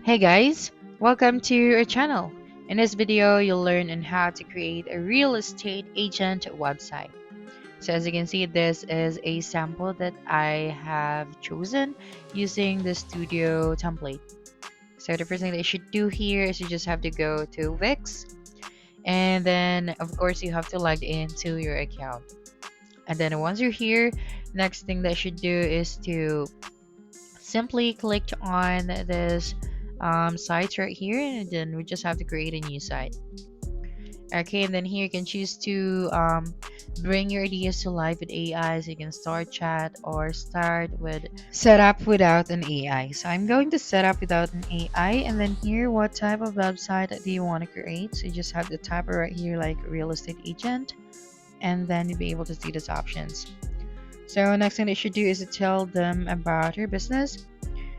Hey guys, welcome to our channel. In this video, you'll learn on how to create a real estate agent website. So as you can see, this is a sample that I have chosen using the studio template. So the first thing that you should do here is you just have to go to Wix, and then of course you have to log into your account. And then once you're here, next thing that you should do is to simply click on this sites right here, and then we just have to create a new site. Okay, and then here you can choose to bring your ideas to life with AI. So you can start chat or start with setup without an AI. So I'm going to set up without an AI, and then here what type of website do you want to create. So you just have to type it right here like real estate agent, and then you'll be able to see these options. So next thing that you should do is to tell them about your business.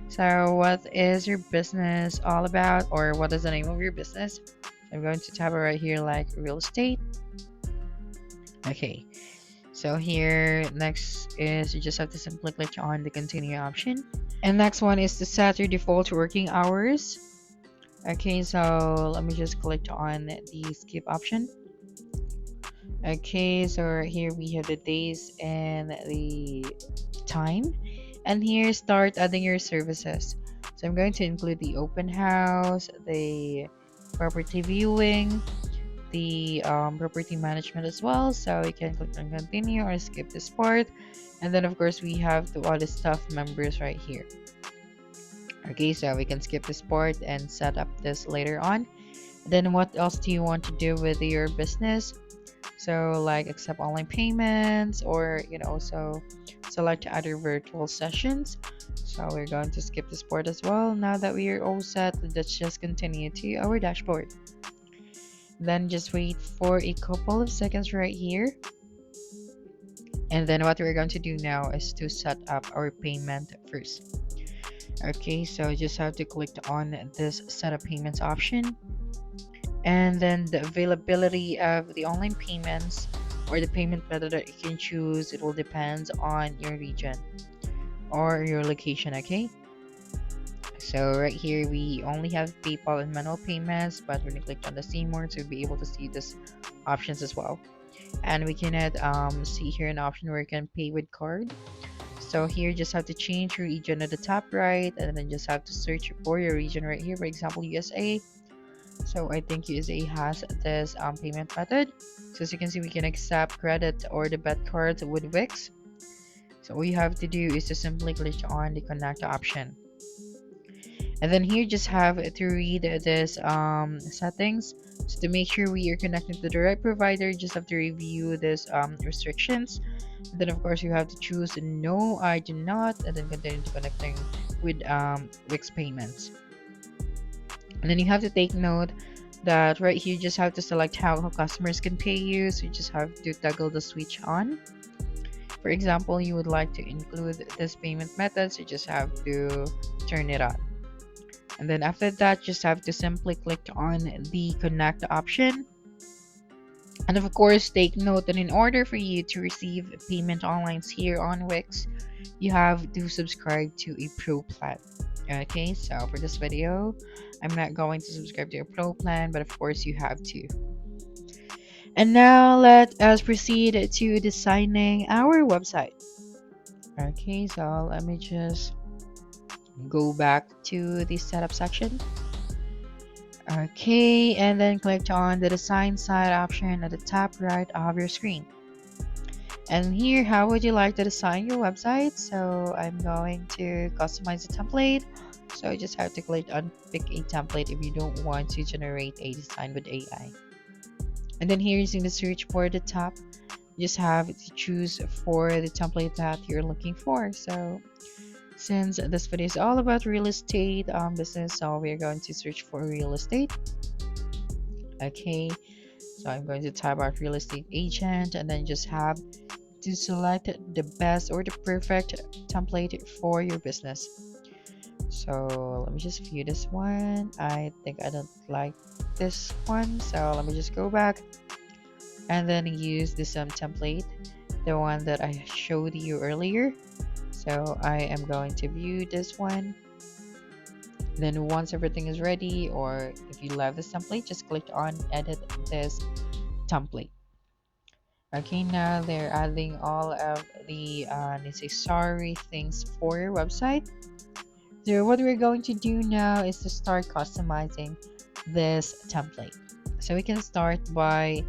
So what is your business all about, or what is the name of your business? I'm going to type it right here like real estate. Okay, so here next is you just have to simply click on the continue option, and next one is to set your default working hours. Okay, so let me just click on the skip option. Okay, so right here we have the days and the time, and here start adding your services. So I'm going to include the open house, the property viewing, the property management as well. So you can click on continue or skip this part, and then of course we have the all the staff members right here. Okay, so we can skip this part and set up this later on. Then what else do you want to do with your business? So like accept online payments, or so select other virtual sessions. So we're going to skip this part as well. Now that we are all set, let's just continue to our dashboard. Then just wait for a couple of seconds right here. And then what we're going to do now is to set up our payment first. Okay, so just have to click on this setup payments option, and then the availability of the online payments or the payment method that you can choose, it will depend on your region or your location. Okay, so right here we only have PayPal and manual payments, but when you click on the see more, so you'll be able to see this options as well. And we can add see here an option where you can pay with card. So here just have to change your region at the top right, and then just have to search for your region right here, for example USA. So I think USA has this payment method. So as you can see, we can accept credit or debit cards with Wix. So all you have to do is to simply click on the connect option, and then here just have to read this settings. So to make sure we are connected to the right provider, just have to review this restrictions. And then of course you have to choose no, I do not, and then continue to connecting with Wix payments. And then you have to take note that right here you just have to select how customers can pay you. So you just have to toggle the switch on. For example, you would like to include this payment method, so you just have to turn it on. And then after that, just have to simply click on the connect option. And of course, take note that in order for you to receive payment online here on Wix, you have to subscribe to a pro plan. Okay, so for this video, I'm not going to subscribe to a pro plan, but of course you have to. And now let us proceed to designing our website. Okay, so let me just go back to the setup section. Okay, and then click on the design side option at the top right of your screen. And here, how would you like to design your website? So I'm going to customize the template. So you just have to click on pick a template if you don't want to generate a design with AI. And then here using the search bar at the top, you just have to choose for the template that you're looking for. So since this video is all about real estate business, so we're going to search for real estate. Okay, so I'm going to type out real estate agent, and then just have to select the best or the perfect template for your business. So let me just view this one. I think I don't like this one, so let me just go back and then use this template, the one that I showed you earlier. So I am going to view this one. Then once everything is ready, or if you love this template, just click on edit this template. Okay, now they're adding all of the necessary things for your website. So what we're going to do now is to start customizing this template. So we can start by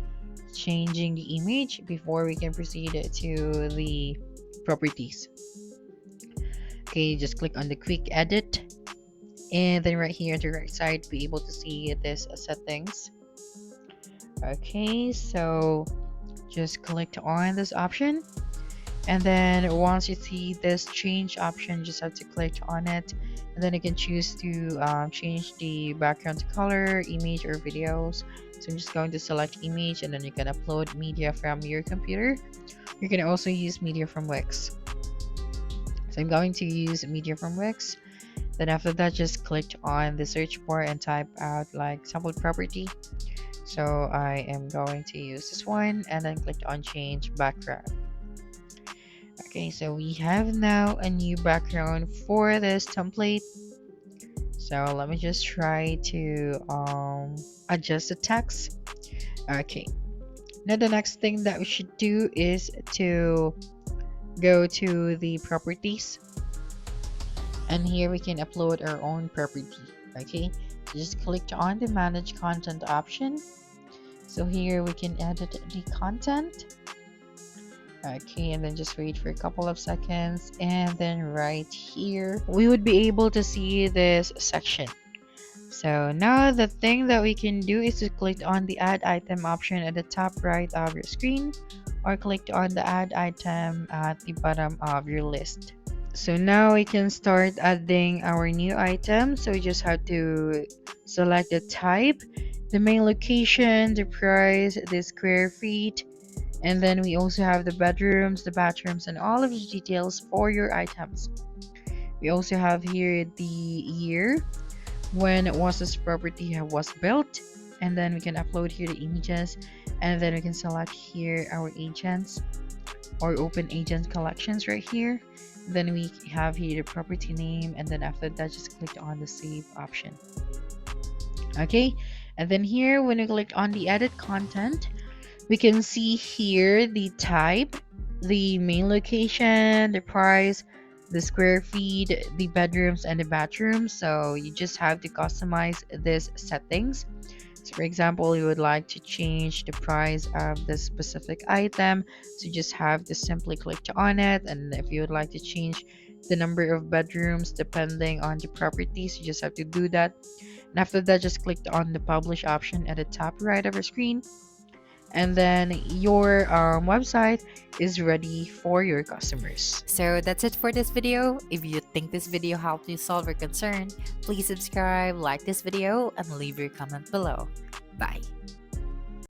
changing the image before we can proceed to the properties. Okay, just click on the quick edit, and then right here on the right side be able to see this settings. Okay, so just click on this option, and then once you see this change option, just have to click on it, and then you can choose to change the background color, image, or videos. So I'm just going to select image, and then you can upload media from your computer. You can also use media from Wix. So I'm going to use media from Wix. Then after that, just click on the search bar and type out like sample property. So I am going to use this one, and then click on change background. Okay, so we have now a new background for this template. So let me just try to adjust the text. Okay, now the next thing that we should do is to go to the properties, and here we can upload our own property. Okay, so just click on the manage content option. So here we can edit the content. Okay, and then just wait for a couple of seconds, and then right here we would be able to see this section. So now the thing that we can do is to click on the add item option at the top right of your screen, or click on the add item at the bottom of your list. So now we can start adding our new item. So we just have to select the type, the main location, the price, the square feet, and then we also have the bedrooms, the bathrooms, and all of the details for your items. We also have here the year when was this property was built, and then we can upload here the images, and then we can select here our agents or open agent collections right here. Then we have here the property name, and then after that just click on the save option. Okay, and then here when we click on the edit content, we can see here the type, the main location, the price, the square feet, the bedrooms, and the bathrooms. So you just have to customize these settings. So for example, you would like to change the price of the specific item, so you just have to simply click on it. And if you would like to change the number of bedrooms depending on the properties, you just have to do that. And after that, just click on the publish option at the top right of your screen, and then your website is ready for your customers. So that's it for this video. If you think this video helped you solve your concern, please subscribe, like this video, and leave your comment below. Bye.